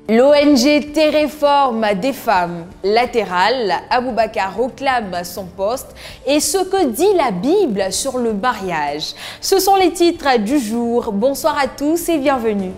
L'ONG Terreforme des femmes latérales, Aboubacar réclame son poste et ce que dit la Bible sur le mariage. Ce sont les titres du jour. Bonsoir à tous et bienvenue.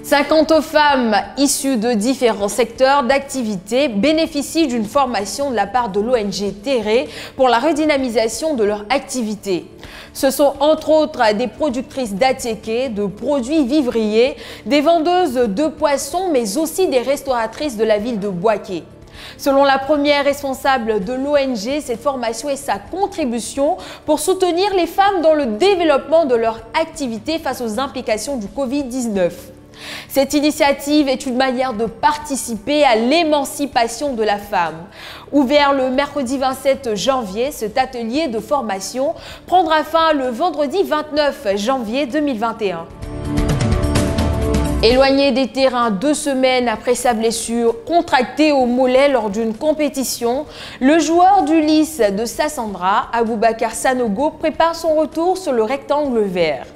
50 femmes issues de différents secteurs d'activité bénéficient d'une formation de la part de l'ONG Terre pour la redynamisation de leur activité. Ce sont entre autres des productrices d'attiéké, de produits vivriers, des vendeuses de poissons, mais aussi des restauratrices de la ville de Bouaké. Selon la première responsable de l'ONG, cette formation est sa contribution pour soutenir les femmes dans le développement de leur activité face aux implications du Covid-19. Cette initiative est une manière de participer à l'émancipation de la femme. Ouvert le mercredi 27 janvier, cet atelier de formation prendra fin le vendredi 29 janvier 2021. Éloigné des terrains 2 semaines après sa blessure contractée au mollet lors d'une compétition, le joueur du Lys de Sassandra, Aboubacar Sanogo, prépare son retour sur le rectangle vert.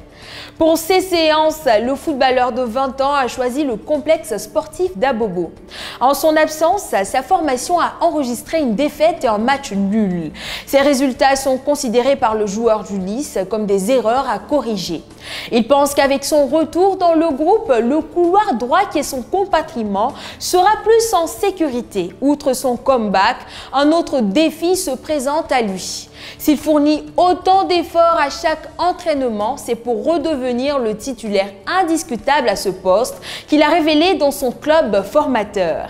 Pour ces séances, le footballeur de 20 ans a choisi le complexe sportif d'Abobo. En son absence, sa formation a enregistré une défaite et un match nul. Ces résultats sont considérés par le joueur du Lys comme des erreurs à corriger. Il pense qu'avec son retour dans le groupe, le couloir droit qui est son compatriment sera plus en sécurité. Outre son comeback, un autre défi se présente à lui. S'il fournit autant d'efforts à chaque entraînement, c'est pour redevenir le titulaire indiscutable à ce poste qu'il a révélé dans son club formateur.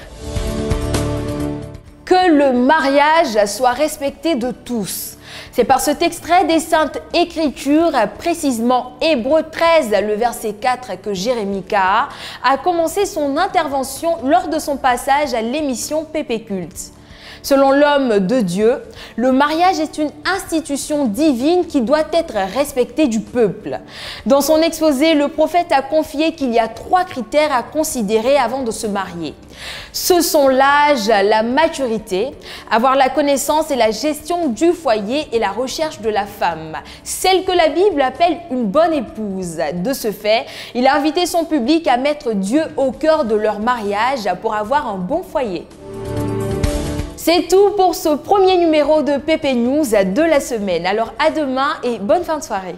Que le mariage soit respecté de tous. C'est par cet extrait des Saintes Écritures, précisément Hébreux 13, le verset 4, que Jérémie Kaha a commencé son intervention lors de son passage à l'émission Pépé Culte. Selon l'homme de Dieu, le mariage est une institution divine qui doit être respectée du peuple. Dans son exposé, le prophète a confié qu'il y a 3 critères à considérer avant de se marier. Ce sont l'âge, la maturité, avoir la connaissance et la gestion du foyer et la recherche de la femme, celle que la Bible appelle une bonne épouse. De ce fait, il a invité son public à mettre Dieu au cœur de leur mariage pour avoir un bon foyer. C'est tout pour ce premier numéro de Pépé News de la semaine. Alors à demain et bonne fin de soirée.